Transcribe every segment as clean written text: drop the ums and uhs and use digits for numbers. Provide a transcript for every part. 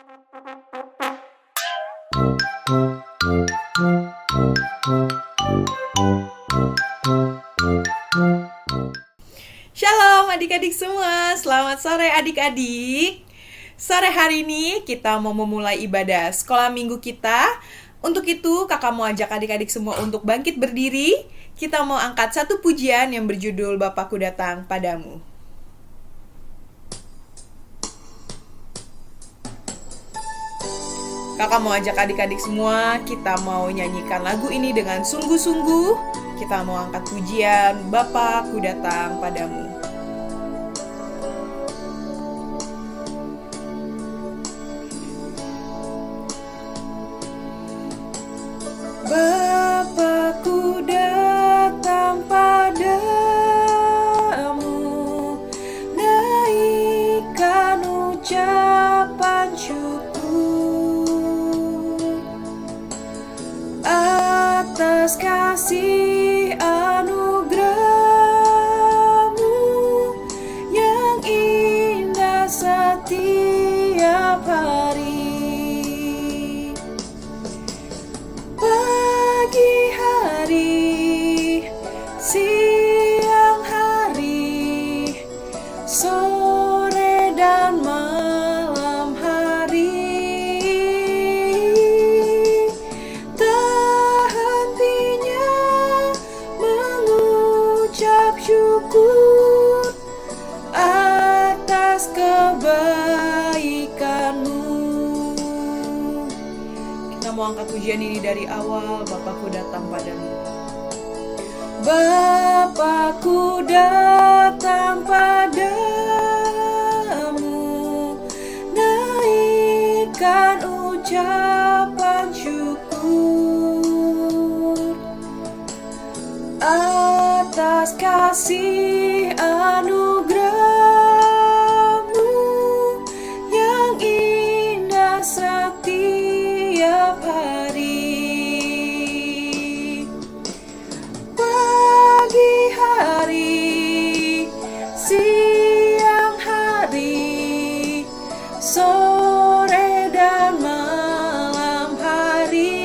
Shalom adik-adik semua, selamat sore adik-adik. Sore hari ini kita mau memulai ibadah sekolah minggu kita. Untuk itu kakak mau ajak adik-adik semua untuk bangkit berdiri. Kita mau angkat satu pujian yang berjudul Bapakku Datang Padamu. Kakak mau ajak adik-adik semua, kita mau nyanyikan lagu ini dengan sungguh-sungguh. Kita mau angkat pujian Bapakku Datang Padamu. Bapakku datang padamu, naikkan ucapan syukur atas kasih anugerah-Mu yang indah setiap hari. Pagi hari, siang hari, sore dan malam hari, tak hentinya mengucap syukur atas kebaikan-Mu. Kita mau angkat pujian ini dari awal. Bapakku datang padamu. Bapakku datang padamu, naikkan ucapan syukur atas kasih anugerah-Mu yang indah setiap hari. Pagi hari, siang hari, sore dan malam hari,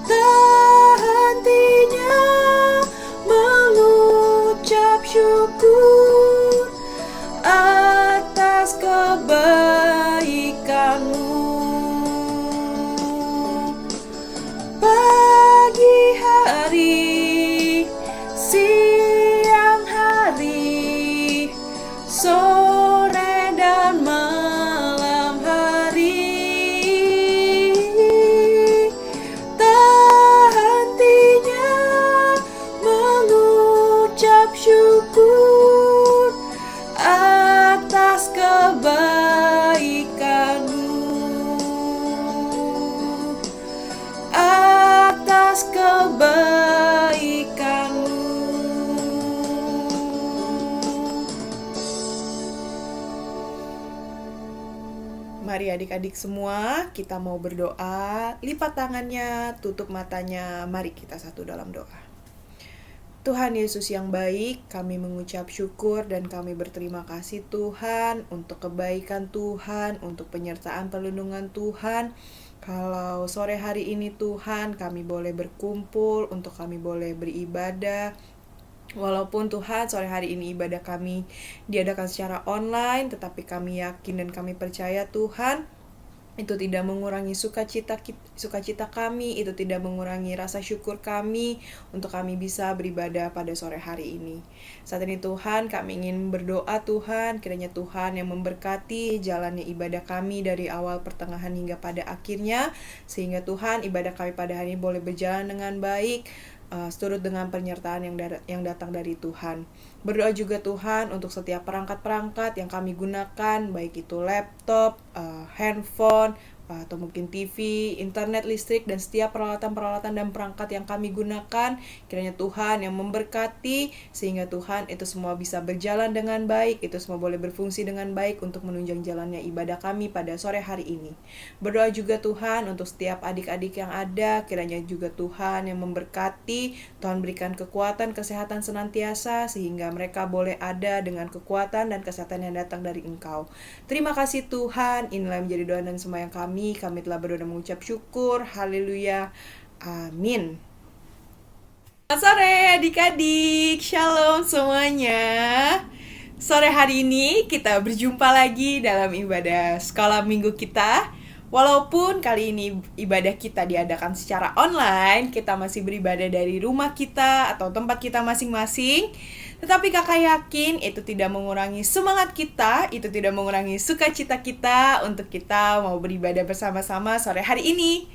tak hentinya mengucap syukur atas kebaikan-Mu. Pagi hari, siang hari, sore dan malam hari, tak hentinya mengucap syukur atas kebaikan-Mu, atas kebaikan-Mu. Mari adik-adik semua, kita mau berdoa. Lipat tangannya, tutup matanya. Mari kita satu dalam doa. Tuhan Yesus yang baik, kami mengucap syukur dan kami berterima kasih Tuhan untuk kebaikan Tuhan, untuk penyertaan perlindungan Tuhan. Kalau sore hari ini Tuhan, kami boleh berkumpul, untuk kami boleh beribadah. Walaupun Tuhan sore hari ini ibadah kami diadakan secara online, tetapi kami yakin dan kami percaya Tuhan, itu tidak mengurangi sukacita kami, itu tidak mengurangi rasa syukur kami untuk kami bisa beribadah pada sore hari ini. Saat ini Tuhan, kami ingin berdoa Tuhan, kiranya Tuhan yang memberkati jalannya ibadah kami dari awal, pertengahan hingga pada akhirnya, sehingga Tuhan ibadah kami pada hari ini boleh berjalan dengan baik, seturut dengan penyertaan yang datang dari Tuhan. Berdoa juga Tuhan untuk setiap perangkat-perangkat yang kami gunakan, baik itu laptop, handphone, atau mungkin TV, internet, listrik, dan setiap peralatan-peralatan dan perangkat yang kami gunakan. Kiranya Tuhan yang memberkati sehingga Tuhan itu semua bisa berjalan dengan baik, itu semua boleh berfungsi dengan baik untuk menunjang jalannya ibadah kami pada sore hari ini. Berdoa juga Tuhan untuk setiap adik-adik yang ada, kiranya juga Tuhan yang memberkati, Tuhan berikan kekuatan, kesehatan senantiasa sehingga mereka boleh ada dengan kekuatan dan kesehatan yang datang dari Engkau. Terima kasih Tuhan, inilah menjadi doa dan sembahyang kami telah berdoa dan mengucap syukur, haleluya, amin. Selamat sore adik-adik, shalom semuanya. Sore hari ini kita berjumpa lagi dalam ibadah sekolah minggu kita. Walaupun kali ini ibadah kita diadakan secara online, kita masih beribadah dari rumah kita atau tempat kita masing-masing. Tetapi kakak yakin itu tidak mengurangi semangat kita, itu tidak mengurangi sukacita kita untuk kita mau beribadah bersama-sama sore hari ini.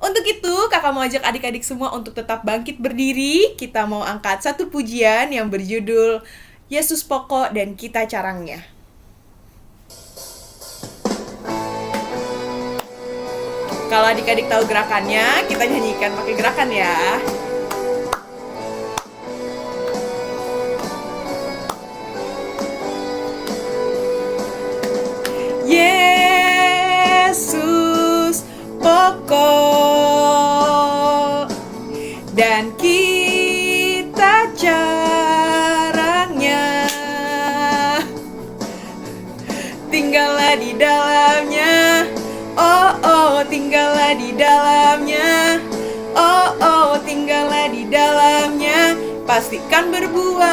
Untuk itu kakak mau ajak adik-adik semua untuk tetap bangkit berdiri. Kita mau angkat satu pujian yang berjudul Yesus Pokok dan Kita Carangnya. Kalau adik-adik tahu gerakannya, kita nyanyikan pakai gerakan ya. Yesus pokok dan kita carangnya, tinggallah di dalamnya, oh tinggallah di dalamnya, oh tinggallah di dalamnya, pastikan berbuah.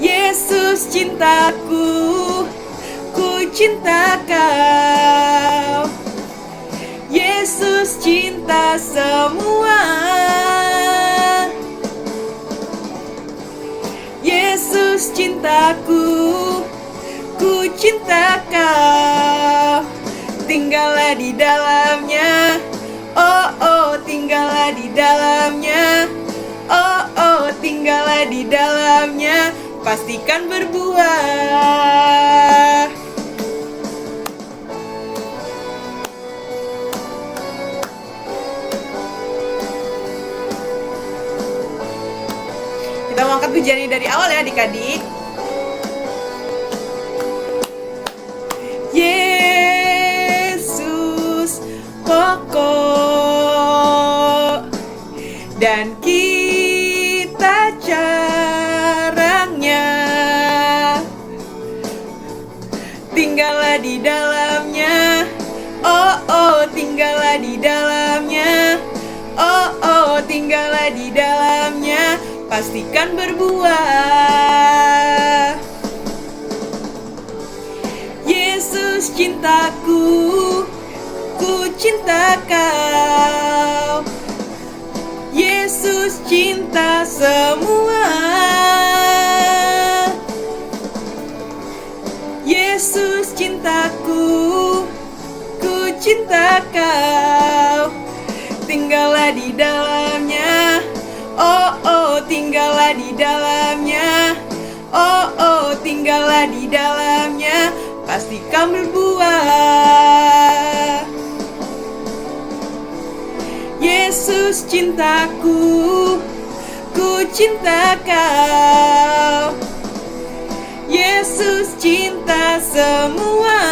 Yesus cintaku, ku cinta kau. Yesus cinta semua. Yesus cintaku, ku cinta kau. Tinggallah di dalamnya, oh tinggallah di dalamnya, oh tinggallah di dalamnya, pastikan berbuah. Kita mau angkat pujian ini dari awal ya adik-adik. Yesus pokok dan kita carangnya, tinggallah di dalamnya, oh tinggallah di dalamnya, oh tinggallah di dalamnya, pastikan berbuah. Yesus cintaku, ku cinta kau. Yesus cinta semua. Yesus cintaku, ku cinta kau. Tinggallah di dalamnya, oh tinggallah di dalamnya, oh tinggallah di dalamnya, pastikan berbuah. Yesus cintaku, ku cinta kau. Yesus cinta semua.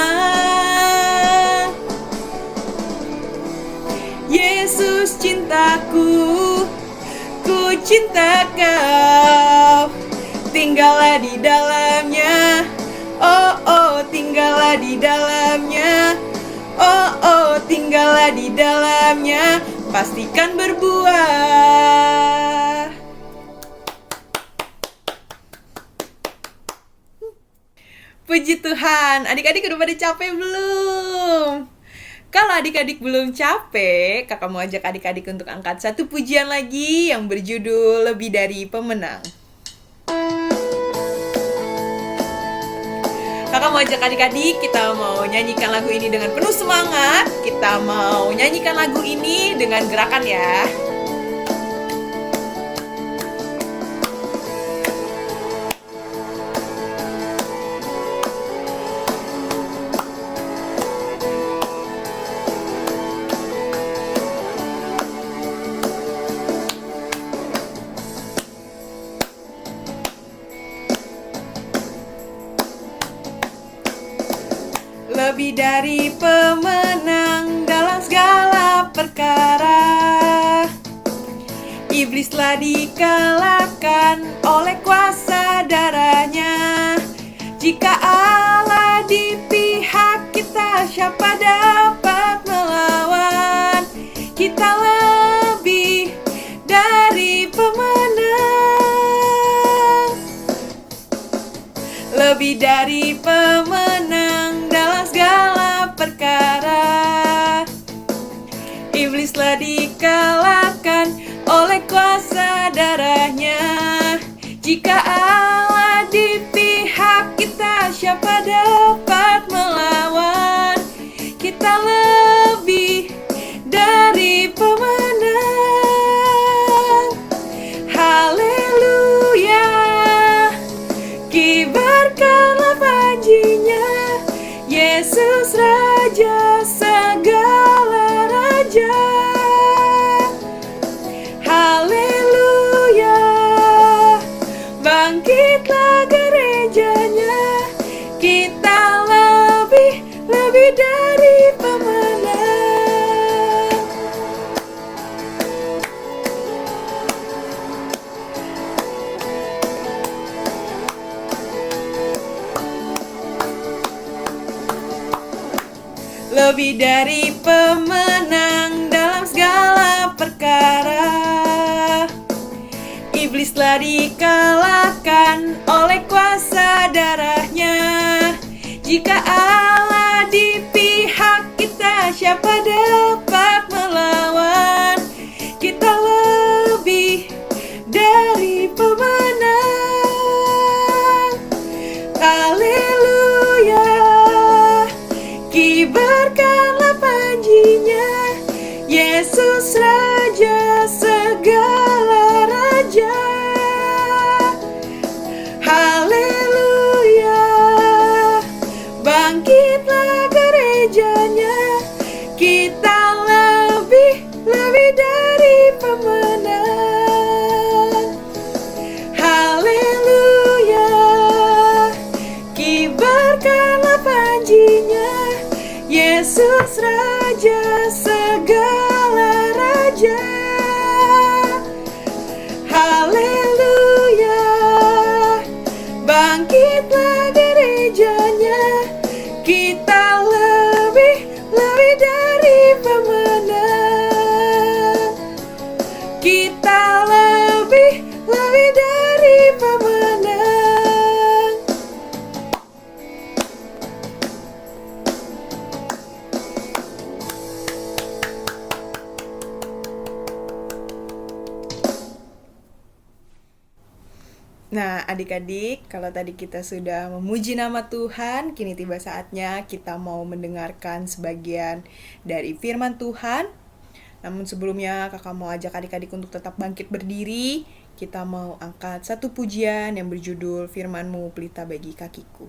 Yesus cintaku, ku cinta kau. Tinggallah di dalamnya, oh tinggallah di dalamnya, oh tinggallah di dalamnya, pastikan berbuah. Puji Tuhan, adik-adik udah pada capek belum? Kalau adik-adik belum capek, kakak mau ajak adik-adik untuk angkat satu pujian lagi yang berjudul Lebih Dari Pemenang. Kakak mau ajak adik-adik, kita mau nyanyikan lagu ini dengan penuh semangat. Kita mau nyanyikan lagu ini dengan gerakan ya. lebih dari pemenang dalam segala perkara. Iblis telah dikalahkan oleh kuasa darahnya. Jika Allah di pihak kita, siapa dapat melawan? Kita lebih dari pemenang, lebih dari pemenang dalam segala perkara. Iblis telah dikalahkan oleh kuasa darahnya. Jika Allah di pihak kita, siapa dapat melawan? Kita lebih dari pemenang. Haleluya, kibarkanlah panjinya, Yesus Raja segala raja. Haleluya, bangkitlah gerejanya, kita lebih dari pemenang. Lebih dari pemenang dalam segala perkara. Iblis telah dikalahkan oleh kuasa darahnya. Jika Allah di pihak kita, siapa dapat melawan? Kita lebih dari pemenang. Haleluya, kibarkanlah panjinya, Yesus Raja segala raja. Haleluya, bangkitlah gerejanya, kita lebih dari pemenang. Haleluya, kibarkanlah panjinya, Yesus Raja segala raja. Haleluya, bangkitlah gerejanya, kita lebih dari pemenang. Kita lebih dari pemenang. Nah, adik-adik, kalau tadi kita sudah memuji nama Tuhan, kini tiba saatnya kita mau mendengarkan sebagian dari firman Tuhan. Namun sebelumnya, kakak mau ajak adik-adik untuk tetap bangkit berdiri. Kita mau angkat satu pujian yang berjudul Firman-Mu Pelita Bagi Kakiku.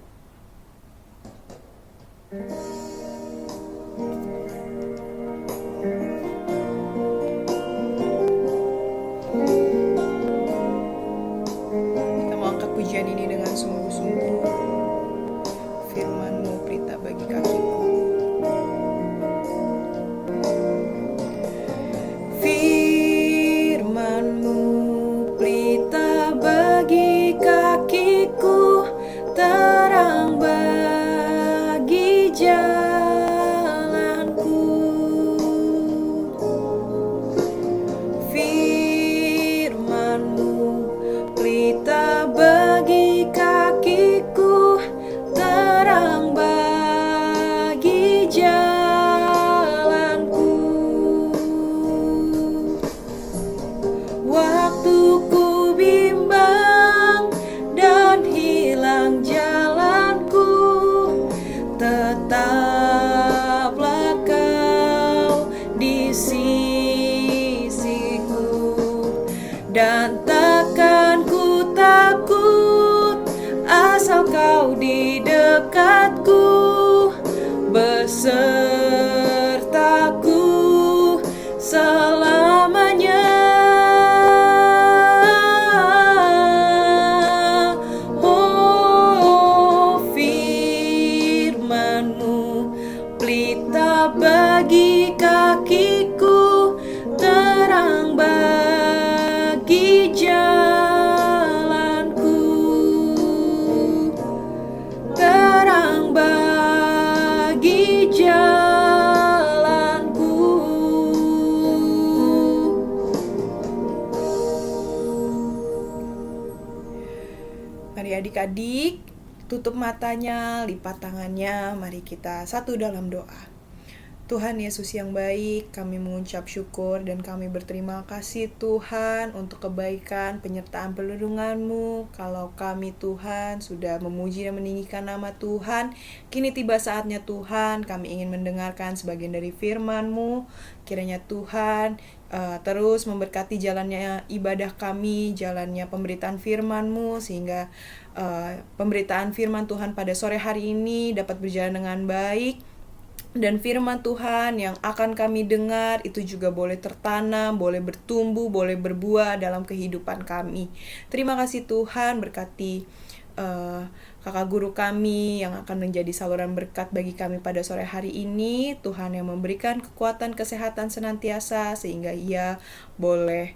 Pujian ini dengan sungguh-sungguh. Firman-Mu pelita bagi kakiku. Firman-Mu pelita bagi kakiku, terang bagi jalanku. Firman-Mu pelita bagi kakiku, terang bagi jalanku. Waktu ku bimbang dan hilang jalanku, tetaplah Kau di sisiku, dan takkan ku takut asal Kau di dekatku, besertaku selamanya. Oh, firman-Mu Mari adik-adik, tutup matanya, lipat tangannya, mari kita satu dalam doa. Tuhan Yesus yang baik, kami mengucap syukur dan kami berterima kasih Tuhan untuk kebaikan, penyertaan perlindungan-Mu. Kalau kami Tuhan sudah memuji dan meninggikan nama Tuhan, kini tiba saatnya Tuhan, kami ingin mendengarkan sebagian dari firman-Mu. Kiranya Tuhan terus memberkati jalannya ibadah kami, jalannya pemberitaan firman-Mu, sehingga pemberitaan firman Tuhan pada sore hari ini dapat berjalan dengan baik. Dan firman Tuhan yang akan kami dengar itu juga boleh tertanam, boleh bertumbuh, boleh berbuah dalam kehidupan kami. Terima kasih Tuhan, berkati kakak guru kami yang akan menjadi saluran berkat bagi kami pada sore hari ini. Tuhan yang memberikan kekuatan, kesehatan senantiasa sehingga ia boleh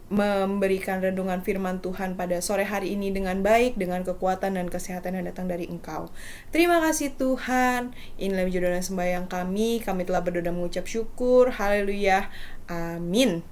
memberikan renungan firman Tuhan pada sore hari ini dengan baik, dengan kekuatan dan kesehatan yang datang dari Engkau. Terima kasih Tuhan. Inilah judul dan sembahyang kami telah berdoa dan mengucap syukur. Haleluya. Amin.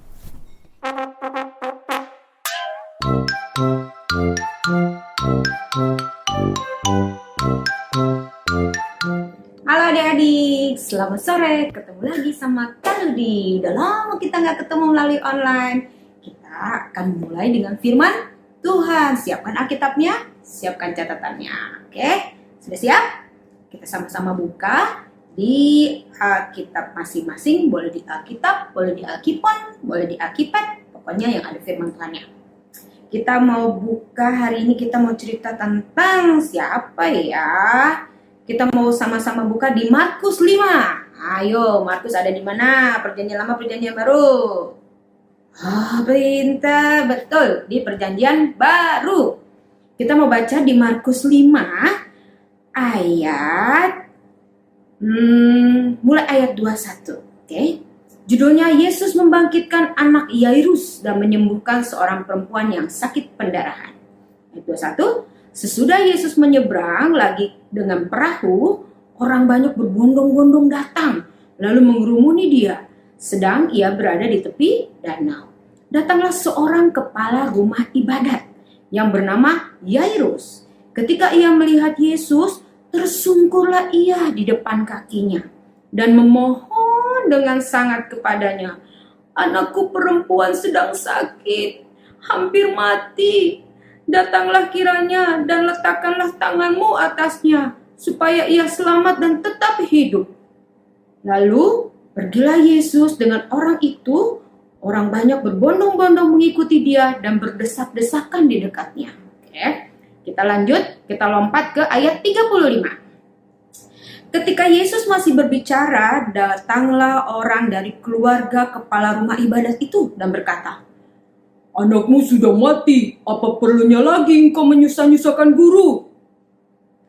Halo adik-adik, selamat sore. Ketemu lagi sama Kak Ludi. Udah lama kita nggak ketemu melalui online. Kita akan mulai dengan firman Tuhan. Siapkan Alkitabnya, siapkan catatannya. Oke, sudah siap? Kita sama-sama buka di Alkitab masing-masing. Boleh di Alkitab, boleh di Alkipon, boleh di Alkipad. Pokoknya yang ada firman Tuhannya. Kita mau buka hari ini, kita mau cerita tentang siapa ya? Kita mau sama-sama buka di Markus 5. Ayo, Markus ada di mana? Perjanjian lama, perjanjian baru. Pintar, betul, di perjanjian baru. Kita mau baca di Markus 5 ayat mulai ayat 21. Oke. Judulnya Yesus membangkitkan anak Yairus dan menyembuhkan seorang perempuan yang sakit pendarahan. Ayat 21. Sesudah Yesus menyeberang lagi dengan perahu, orang banyak berbondong-bondong datang lalu mengerumuni dia sedang ia berada di tepi danau. Datanglah seorang kepala rumah ibadat yang bernama Yairus. Ketika ia melihat Yesus, tersungkurlah ia di depan kakinya dan memohon dengan sangat kepadanya, "Anakku perempuan sedang sakit, hampir mati. Datanglah kiranya dan letakkanlah tanganmu atasnya, supaya ia selamat dan tetap hidup." Lalu pergilah Yesus dengan orang itu. Orang banyak berbondong-bondong mengikuti dia dan berdesak-desakan di dekatnya. Oke, kita lanjut, kita lompat ke ayat 35. Ketika Yesus masih berbicara, datanglah orang dari keluarga kepala rumah ibadat itu dan berkata, "Anakmu sudah mati, apa perlunya lagi engkau menyusah-nyusahkan guru?"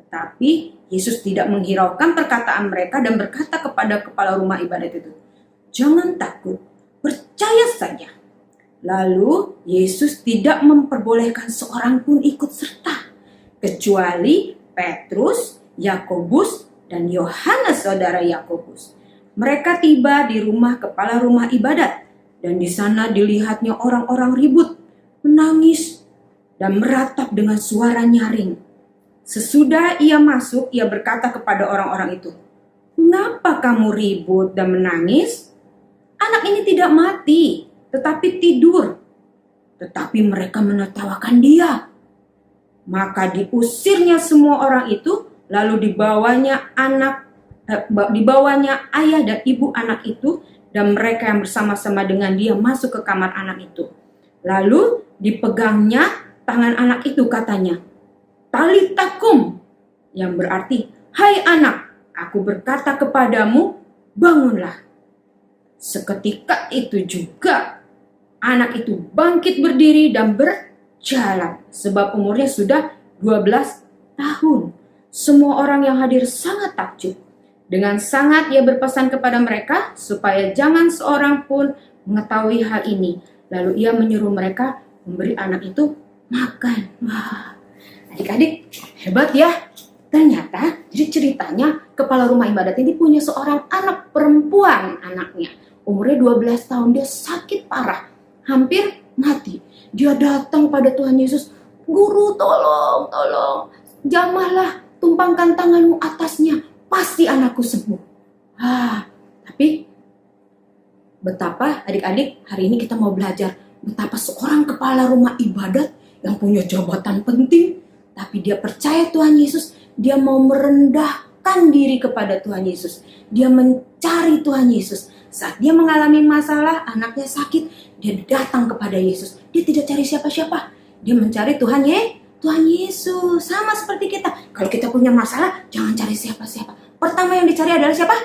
Tetapi Yesus tidak menghiraukan perkataan mereka dan berkata kepada kepala rumah ibadat itu, "Jangan takut, percaya saja." Lalu Yesus tidak memperbolehkan seorang pun ikut serta, kecuali Petrus, Yakobus, dan Yohanes saudara Yakobus. Mereka tiba di rumah kepala rumah ibadat, dan di sana dilihatnya orang-orang ribut, menangis, dan meratap dengan suara nyaring. Sesudah ia masuk, ia berkata kepada orang-orang itu, "Mengapa kamu ribut dan menangis? Anak ini tidak mati, tetapi tidur." Tetapi mereka menertawakan dia. Maka diusirnya semua orang itu, lalu dibawanya ayah dan ibu anak itu, dan mereka yang bersama-sama dengan dia masuk ke kamar anak itu. Lalu dipegangnya tangan anak itu, katanya, "Talitakum," yang berarti, "Hai anak, aku berkata kepadamu, bangunlah." Seketika itu juga anak itu bangkit berdiri dan berjalan, sebab umurnya sudah 12 tahun. Semua orang yang hadir sangat takjub. Dengan sangat ia berpesan kepada mereka supaya jangan seorang pun mengetahui hal ini. Lalu ia menyuruh mereka memberi anak itu makan. Wah, adik-adik hebat ya. Ternyata jadi ceritanya kepala rumah ibadat ini punya seorang anak perempuan, anaknya umurnya 12 tahun, dia sakit parah, hampir mati. Dia datang pada Tuhan Yesus, "Guru, tolong, jamahlah, tumpangkan tanganmu atasnya, pasti anakku sembuh." Tapi betapa adik-adik hari ini kita mau belajar betapa seorang kepala rumah ibadat yang punya jabatan penting, tapi dia percaya Tuhan Yesus, dia mau merendahkan diri kepada Tuhan Yesus, dia mencari Tuhan Yesus. Saat dia mengalami masalah, anaknya sakit, dia datang kepada Yesus. Dia tidak cari siapa-siapa, dia mencari Tuhan Yesus. Sama seperti kita, kalau kita punya masalah, jangan cari siapa-siapa. Pertama yang dicari adalah siapa?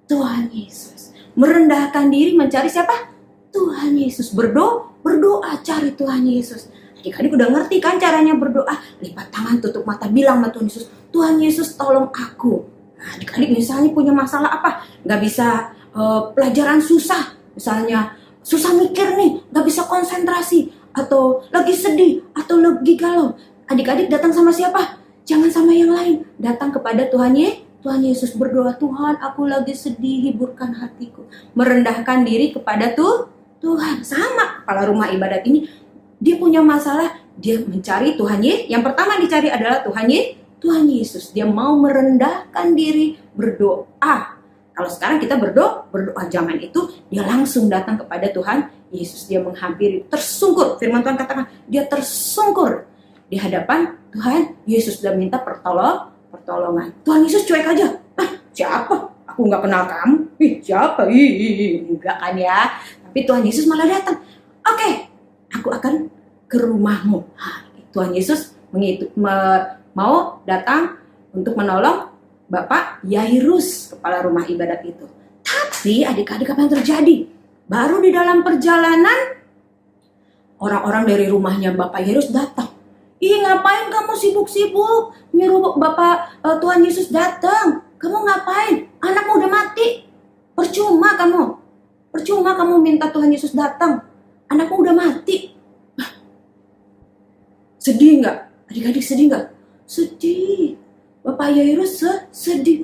Tuhan Yesus. Merendahkan diri mencari siapa? Tuhan Yesus. Berdoa cari Tuhan Yesus. Adik-adik udah ngerti kan caranya berdoa? Lipat tangan, tutup mata, bilang sama Tuhan Yesus, "Tuhan Yesus tolong aku." Nah, adik-adik misalnya punya masalah apa? Gak bisa pelajaran susah, misalnya susah mikir nih, gak bisa konsentrasi, atau lagi sedih, atau lagi galau. Adik-adik datang sama siapa? Jangan sama yang lain. Datang kepada Tuhan Yesus, berdoa, "Tuhan, aku lagi sedih, hiburkan hatiku." Merendahkan diri kepada Tuhan. Sama kepala rumah ibadat ini, dia punya masalah, dia mencari Tuhan Yesus. Yang pertama dicari adalah Tuhan Yesus. Dia mau merendahkan diri, berdoa. Kalau sekarang kita berdoa zaman itu dia langsung datang kepada Tuhan Yesus. Dia menghampiri, tersungkur. Firman Tuhan katakan, dia tersungkur di hadapan Tuhan Yesus dan minta pertolongan. Tuhan Yesus cuek aja. Siapa? Aku nggak kenal kamu. Siapa? Enggak kan ya. Tapi Tuhan Yesus malah datang. "Oke, aku akan ke rumahmu." Tuhan Yesus mau datang untuk menolong Bapak Yairus, kepala rumah ibadat itu. Tapi adik-adik, apa yang terjadi? Baru di dalam perjalanan, orang-orang dari rumahnya Bapak Yairus datang. "Ngapain kamu sibuk-sibuk? Nyuruh Bapak Tuhan Yesus datang. Kamu ngapain? Anakmu udah mati. Percuma kamu minta Tuhan Yesus datang. Anakmu udah mati." Sedih nggak? Adik-adik sedih nggak? Sedih. Bapak Yairus sedih.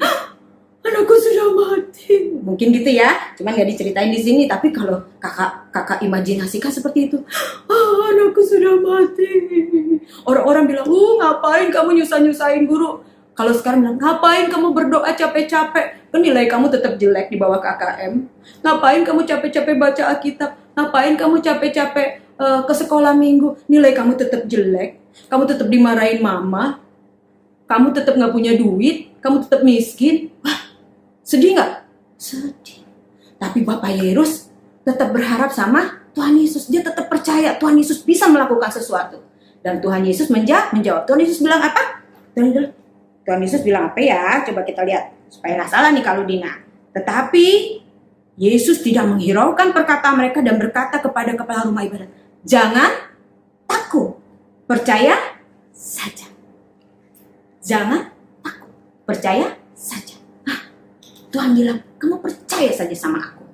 "Anakku sudah mati." Mungkin gitu ya, cuman nggak diceritain di sini. Tapi kalau kakak imajinasikan seperti itu, "Anakku sudah mati." Orang-orang bilang, "Ngapain kamu nyusahin guru?" Kalau sekarang bilang, "Ngapain kamu berdoa capek-capek? Kan nilai kamu tetap jelek di bawah KKM. Ngapain kamu capek-capek baca Alkitab? Ngapain kamu capek-capek ke sekolah minggu? Nilai kamu tetap jelek. Kamu tetap dimarahin mama. Kamu tetap nggak punya duit. Kamu tetap miskin." Sedih nggak? Sedih. Tapi Bapak Yairus tetap berharap sama Tuhan Yesus. Dia tetap percaya Tuhan Yesus bisa melakukan sesuatu. Dan Tuhan Yesus menjawab. Tuhan Yesus bilang apa? Tuhan Yesus bilang apa ya? Coba kita lihat. Supaya nggak salah nih kalau Dina. Tetapi Yesus tidak menghiraukan perkataan mereka dan berkata kepada kepala rumah ibadat, "Jangan takut, percaya saja." Jangan takut, percaya saja. Tuhan bilang, "Kamu percaya saja sama aku."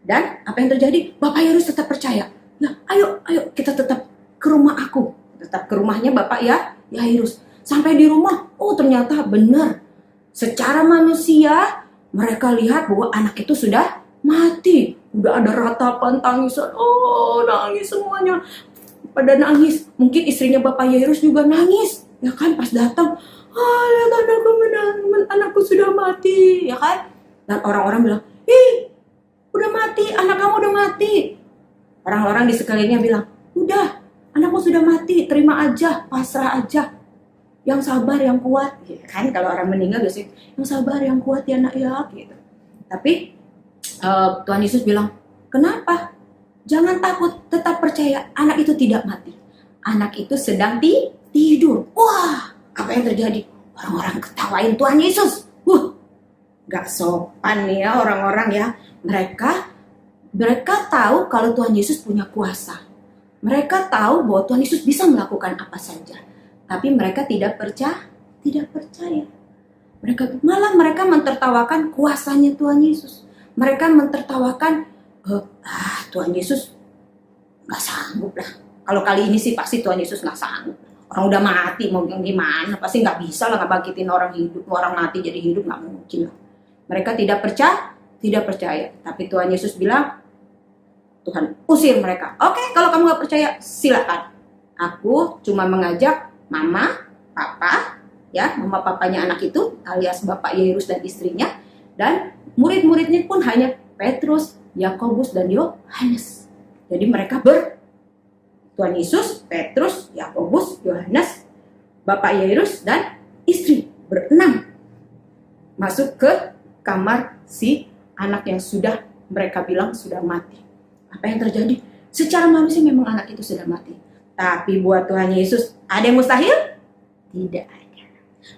Dan apa yang terjadi? Bapak Yairus tetap percaya. "Ya, ayo kita tetap ke rumah aku." Tetap ke rumahnya Bapak Yairus. Sampai di rumah, ternyata benar. Secara manusia, mereka lihat bahwa anak itu sudah mati. Udah ada ratapan tangisan. Nangis semuanya. Pada nangis. Mungkin istrinya Bapak Yairus juga nangis. Ya kan, pas datang, "Lihat anakku sudah mati." Ya kan? Dan orang-orang bilang, "Udah mati, anak kamu udah mati." Orang-orang di sekelilingnya bilang, "Udah, anakmu sudah mati, terima aja, pasrah aja. Yang sabar, yang kuat." Ya kan, kalau orang meninggal biasanya, "Yang sabar, yang kuat ya nak ya." Gitu. Tapi Tuhan Yesus bilang, "Kenapa? Jangan takut, tetap percaya, anak itu tidak mati. Anak itu sedang tidur." Apa yang terjadi? Orang-orang ketawain Tuhan Yesus. Gak sopan nih ya orang-orang ya. Mereka tahu kalau Tuhan Yesus punya kuasa. Mereka tahu bahwa Tuhan Yesus bisa melakukan apa saja. Tapi mereka tidak percaya. Mereka mentertawakan kuasanya Tuhan Yesus. Mereka mentertawakan, Tuhan Yesus gak sanggup lah. Kalau kali ini sih pasti Tuhan Yesus gak sanggup. Orang udah mati, mau gimana? Pasti nggak bisa lah ngebangkitin orang hidup, orang mati jadi hidup, nggak mungkin lah. Mereka tidak percaya. Tapi Tuhan Yesus bilang, Tuhan usir mereka. Oke, kalau kamu gak percaya, silakan. Aku cuma mengajak mama, papa, ya, mama papanya anak itu, alias Bapak Yairus dan istrinya, dan murid-muridnya pun hanya Petrus, Yakobus, dan Yohanes. Jadi mereka Tuhan Yesus, Petrus, Yakobus, Yohanes, Bapak Yairus, dan istri berenam masuk ke kamar si anak yang sudah mereka bilang sudah mati. Apa yang terjadi? Secara manusia memang anak itu sudah mati. Tapi buat Tuhan Yesus, ada yang mustahil? Tidak ada.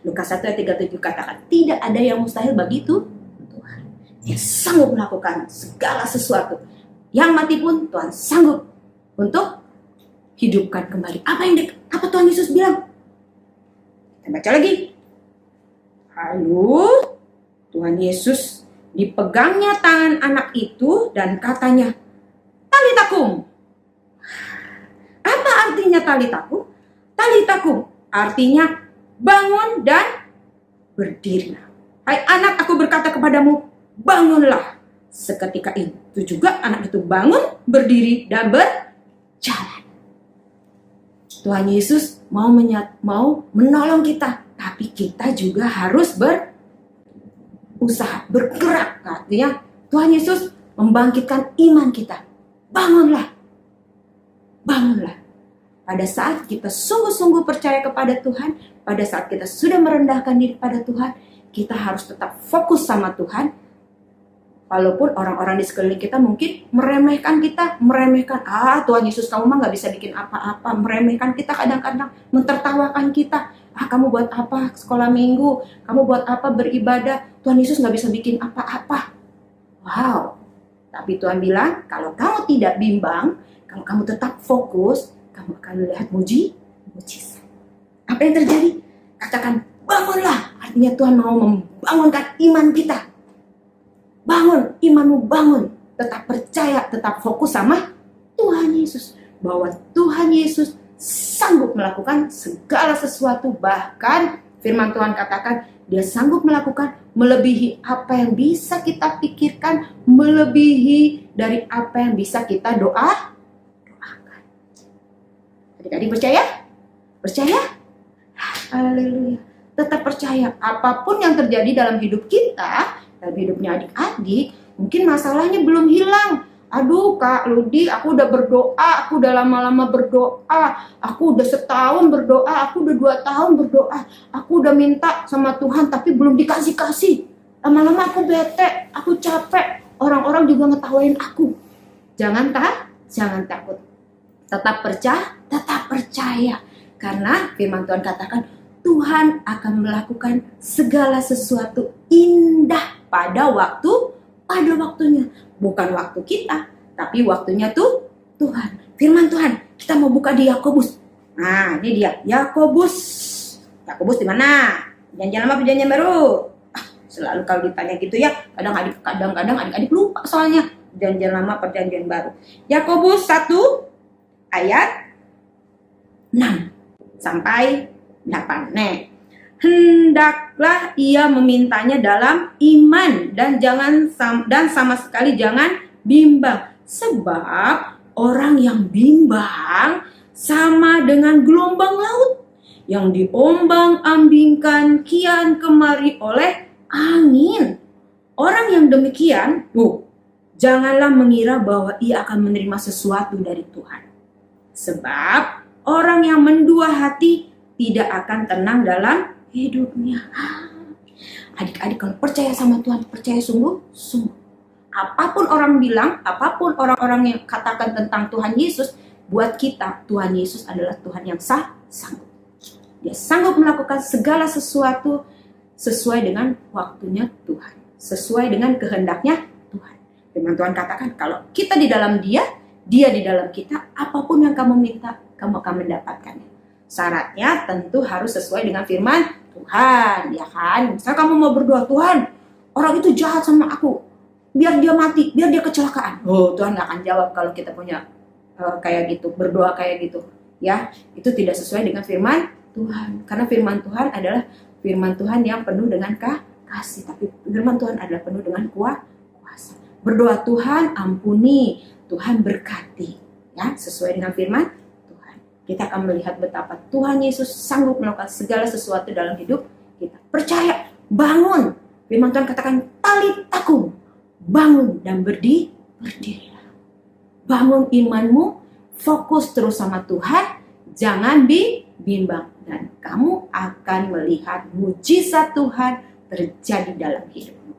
Lukas 1 ayat 37 katakan, tidak ada yang mustahil bagi Tuhan. Dia sanggup melakukan segala sesuatu. Yang mati pun Tuhan sanggup untuk hidupkan kembali. Apa Tuhan Yesus bilang? Kita baca lagi. Lalu Tuhan Yesus dipegangnya tangan anak itu dan katanya, talitakum. Apa artinya talitakum? Talitakum artinya bangun dan berdirilah. Hai anak, aku berkata kepadamu, bangunlah. Seketika itu juga anak itu bangun, berdiri, dan berjalan. Tuhan Yesus mau menolong kita, tapi kita juga harus berusaha, bergerak. Artinya Tuhan Yesus membangkitkan iman kita. Bangunlah. Bangunlah. Pada saat kita sungguh-sungguh percaya kepada Tuhan, pada saat kita sudah merendahkan diri pada Tuhan, kita harus tetap fokus sama Tuhan. Walaupun orang-orang di sekeliling kita mungkin meremehkan kita, Tuhan Yesus kamu mah gak bisa bikin apa-apa, meremehkan kita kadang-kadang, mentertawakan kita. Kamu buat apa sekolah minggu, kamu buat apa beribadah, Tuhan Yesus gak bisa bikin apa-apa. Wow, tapi Tuhan bilang, kalau kamu tidak bimbang, kalau kamu tetap fokus, kamu akan melihat mujizat. Apa yang terjadi? Katakan, bangunlah. Artinya Tuhan mau membangunkan iman kita. Bangun, imanmu bangun. Tetap percaya, tetap fokus sama Tuhan Yesus. Bahwa Tuhan Yesus sanggup melakukan segala sesuatu. Bahkan firman Tuhan katakan, dia sanggup melakukan melebihi apa yang bisa kita pikirkan, melebihi dari apa yang bisa kita doakan. Adik-adik percaya? Percaya? Haleluya. Tetap percaya. Apapun yang terjadi dalam hidup kita, dalam hidupnya adik-adik, mungkin masalahnya belum hilang. Aduh Kak Ludi, aku udah berdoa, aku udah lama-lama berdoa, aku udah setahun berdoa, aku udah 2 tahun berdoa, aku udah minta sama Tuhan tapi belum dikasih-kasih. Lama-lama aku bete, aku capek, orang-orang juga ngetawain aku. Jangan takut. Tetap percaya. Karena firman Tuhan katakan, Tuhan akan melakukan segala sesuatu indah pada waktunya. Bukan waktu kita, tapi waktunya tuh Tuhan. Firman Tuhan, kita mau buka di Yakobus. Nah, ini dia, Yakobus. Yakobus di mana? Perjanjian lama, perjanjian baru. Selalu kalau ditanya gitu ya, kadang-kadang adik-adik lupa soalnya. Perjanjian lama, perjanjian baru. Yakobus 1 ayat 6 sampai 8. Hendaklah ia memintanya dalam iman dan sama sekali jangan bimbang. Sebab orang yang bimbang sama dengan gelombang laut yang diombang-ambingkan kian kemari oleh angin. Orang yang demikian, janganlah mengira bahwa ia akan menerima sesuatu dari Tuhan. Sebab orang yang mendua hati tidak akan tenang dalam hidupnya. Adik-adik kalau percaya sama Tuhan, percaya sungguh-sungguh. Apapun orang bilang, apapun orang-orang yang katakan tentang Tuhan Yesus, buat kita Tuhan Yesus adalah Tuhan yang sanggup. Dia sanggup melakukan segala sesuatu sesuai dengan waktunya Tuhan, sesuai dengan kehendaknya Tuhan. Firman Tuhan katakan, kalau kita di dalam Dia di dalam kita, apapun yang kamu minta, kamu akan mendapatkannya. Syaratnya tentu harus sesuai dengan firman Tuhan, ya kan? Misalnya kamu mau berdoa, Tuhan, orang itu jahat sama aku, biar dia mati, biar dia kecelakaan. Tuhan gak akan jawab kalau kita punya kayak gitu, berdoa kayak gitu. Ya, itu tidak sesuai dengan firman Tuhan. Karena firman Tuhan adalah firman Tuhan yang penuh dengan kasih, tapi firman Tuhan adalah penuh dengan kuasa. Berdoa, Tuhan ampuni, Tuhan berkati. Ya, sesuai dengan firman Tuhan. Kita akan melihat betapa Tuhan Yesus sanggup melakukan segala sesuatu dalam hidup kita. Percaya, bangun. Firman Tuhan katakan, talitakum, bangun dan berdirilah. Bangun imanmu, fokus terus sama Tuhan, jangan bimbang. Dan kamu akan melihat mujizat Tuhan terjadi dalam hidupmu.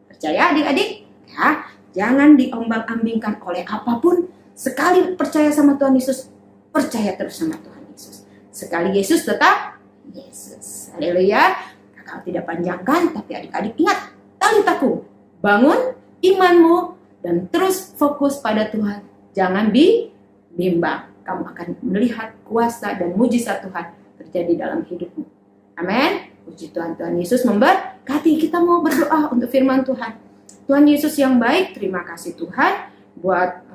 Percaya adik-adik? Ya, jangan diombang-ambingkan oleh apapun. Sekali percaya sama Tuhan Yesus, percaya terus sama Tuhan Yesus. Sekali Yesus tetap Yesus. Haleluya. Kakak tidak panjangkan, tapi adik-adik ingat, talitakum, bangun imanmu dan terus fokus pada Tuhan. Jangan bimbang. Kamu akan melihat kuasa dan mujizat Tuhan terjadi dalam hidupmu. Amin. Puji Tuhan, Tuhan Yesus memberkati. Kita mau berdoa untuk firman Tuhan. Tuhan Yesus yang baik, terima kasih Tuhan buat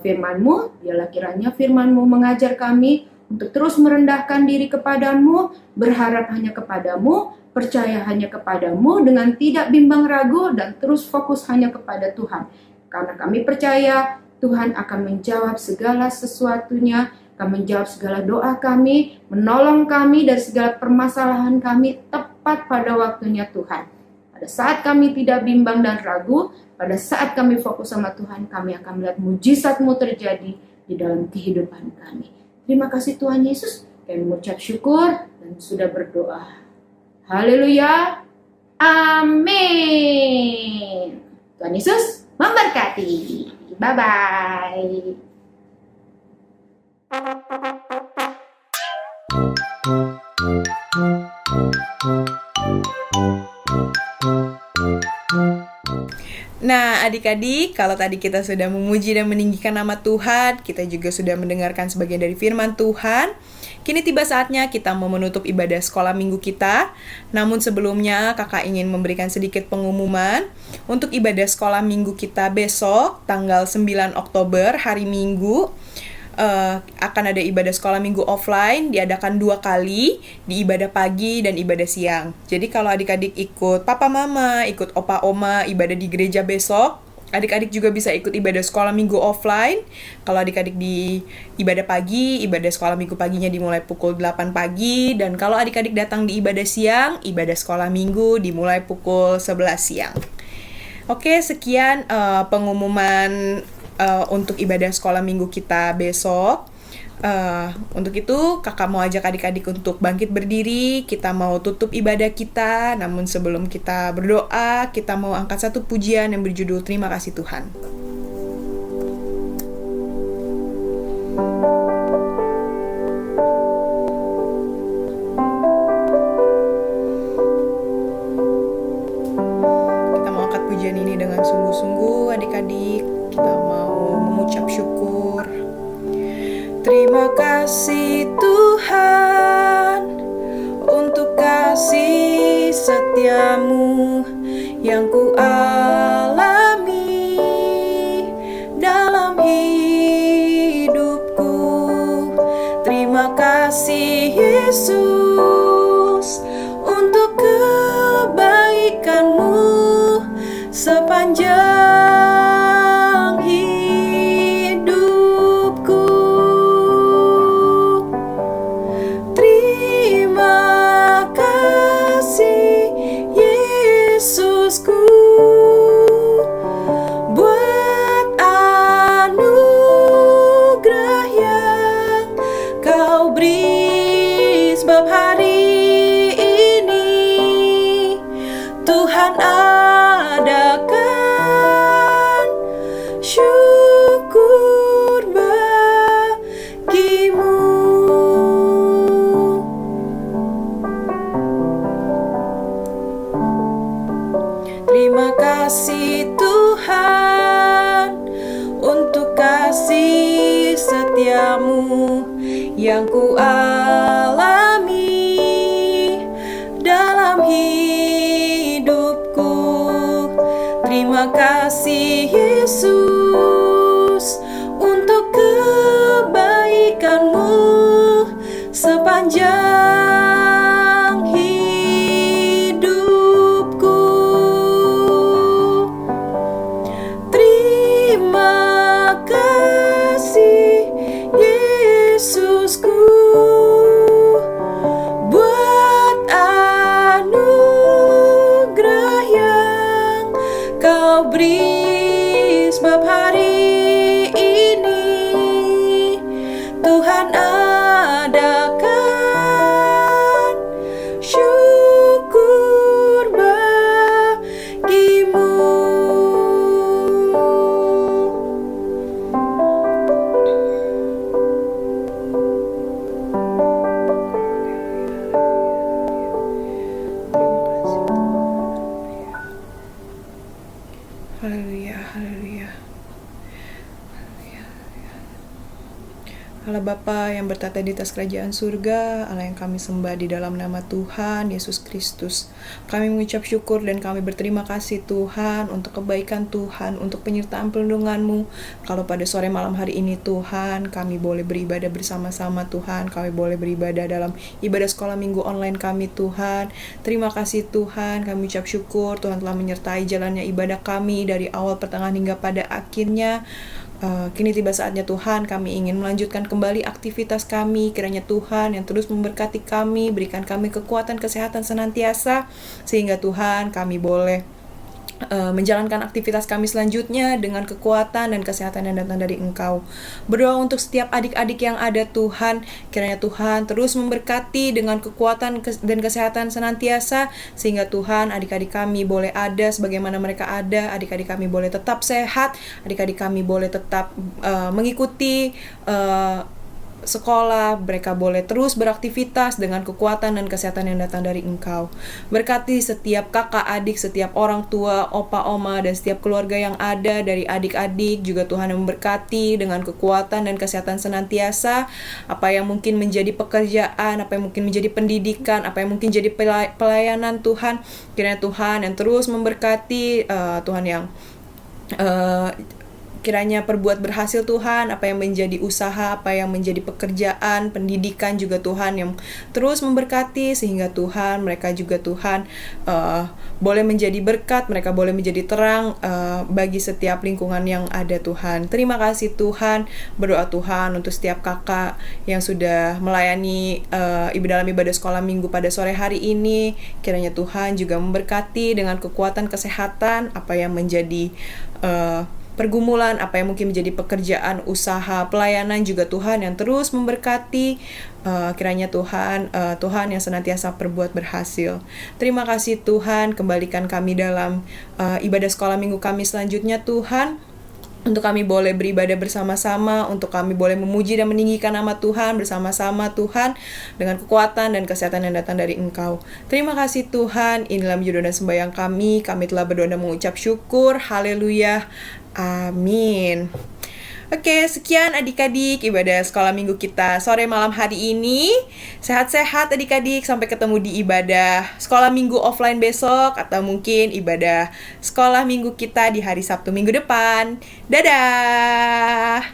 firman-Mu. Biarlah kiranya firman-Mu mengajar kami untuk terus merendahkan diri kepadamu, berharap hanya kepadamu, percaya hanya kepadamu dengan tidak bimbang ragu dan terus fokus hanya kepada Tuhan. Karena kami percaya Tuhan akan menjawab segala sesuatunya, akan menjawab segala doa kami, menolong kami dari segala permasalahan kami tepat pada waktunya Tuhan. Pada saat kami tidak bimbang dan ragu, pada saat kami fokus sama Tuhan, kami akan melihat mujizat-Mu terjadi di dalam kehidupan kami. Terima kasih Tuhan Yesus, kami mengucap syukur dan sudah berdoa. Haleluya, amin. Tuhan Yesus memberkati. Bye-bye. Nah, adik-adik, kalau tadi kita sudah memuji dan meninggikan nama Tuhan, kita juga sudah mendengarkan sebagian dari firman Tuhan. Kini tiba saatnya kita mau menutup ibadah sekolah minggu kita. Namun sebelumnya, kakak ingin memberikan sedikit pengumuman. Untuk ibadah sekolah minggu kita besok, tanggal 9 Oktober, hari Minggu, akan ada ibadah sekolah minggu offline, diadakan 2 kali, di ibadah pagi dan ibadah siang. Jadi kalau adik-adik ikut papa mama, ikut opa oma, ibadah di gereja besok, adik-adik juga bisa ikut ibadah sekolah minggu offline. Kalau adik-adik di ibadah pagi, ibadah sekolah minggu paginya dimulai pukul 8 pagi. Dan kalau adik-adik datang di ibadah siang, ibadah sekolah minggu dimulai pukul 11 siang. Oke, sekian pengumuman untuk ibadah sekolah minggu kita besok. Untuk itu kakak mau ajak adik-adik untuk bangkit berdiri. Kita mau tutup ibadah kita. Namun sebelum kita berdoa, kita mau angkat satu pujian yang berjudul Terima Kasih Tuhan. Kita mau angkat pujian ini dengan sungguh-sungguh adik-adik. Kita mau mengucap syukur. Terima kasih Tuhan untuk kasih setiamu yang ku alami dalam hidupku. Terima kasih Yesus untuk kebaikanmu sepanjang yang ku alami dalam hidupku. Terima kasih Yesus untuk kebaikanmu sepanjang hidupku. Bapa yang bertata di atas kerajaan surga, Allah yang kami sembah di dalam nama Tuhan Yesus Kristus. Kami mengucap syukur dan kami berterima kasih Tuhan untuk kebaikan Tuhan, untuk penyertaan perlindungan-Mu. Kalau pada sore malam hari ini Tuhan, kami boleh beribadah bersama-sama Tuhan, kami boleh beribadah dalam ibadah sekolah minggu online kami Tuhan. Terima kasih Tuhan, kami ucap syukur Tuhan telah menyertai jalannya ibadah kami dari awal, pertengahan hingga pada akhirnya. Kini tiba saatnya Tuhan, kami ingin melanjutkan kembali aktivitas kami. Kiranya Tuhan yang terus memberkati kami, berikan kami kekuatan, kesehatan senantiasa, sehingga Tuhan kami boleh menjalankan aktivitas kami selanjutnya dengan kekuatan dan kesehatan yang datang dari Engkau. Berdoa untuk setiap adik-adik yang ada Tuhan, kiranya Tuhan terus memberkati dengan kekuatan dan kesehatan senantiasa, sehingga Tuhan adik-adik kami boleh ada sebagaimana mereka ada, adik-adik kami boleh tetap sehat, adik-adik kami boleh tetap mengikuti sekolah, mereka boleh terus beraktivitas dengan kekuatan dan kesehatan yang datang dari Engkau. Berkati setiap kakak adik, setiap orang tua, opa oma, dan setiap keluarga yang ada dari adik-adik, juga Tuhan yang memberkati dengan kekuatan dan kesehatan senantiasa. Apa yang mungkin menjadi pekerjaan, apa yang mungkin menjadi pendidikan, apa yang mungkin jadi pelayanan Tuhan, kiranya Tuhan yang terus memberkati, Tuhan yang kiranya perbuat berhasil Tuhan, apa yang menjadi usaha, apa yang menjadi pekerjaan, pendidikan juga Tuhan yang terus memberkati, sehingga Tuhan, mereka juga Tuhan boleh menjadi berkat, mereka boleh menjadi terang bagi setiap lingkungan yang ada Tuhan. Terima kasih Tuhan, berdoa Tuhan untuk setiap kakak yang sudah melayani dalam ibadah sekolah minggu pada sore hari ini, kiranya Tuhan juga memberkati dengan kekuatan kesehatan, apa yang menjadi pergumulan, apa yang mungkin menjadi pekerjaan, usaha, pelayanan juga Tuhan yang terus memberkati. Kiranya Tuhan, Tuhan yang senantiasa perbuat berhasil. Terima kasih Tuhan, kembalikan kami dalam ibadah sekolah minggu kami selanjutnya Tuhan, untuk kami boleh beribadah bersama-sama, untuk kami boleh memuji dan meninggikan nama Tuhan bersama-sama Tuhan, dengan kekuatan dan kesehatan yang datang dari Engkau. Terima kasih Tuhan, inilah judul dan sembahyang kami telah berdoa dan mengucap syukur, haleluya, amin. Oke, sekian adik-adik ibadah sekolah minggu kita sore malam hari ini. Sehat-sehat adik-adik, sampai ketemu di ibadah sekolah minggu offline besok, atau mungkin ibadah sekolah minggu kita di hari Sabtu minggu depan. Dadah!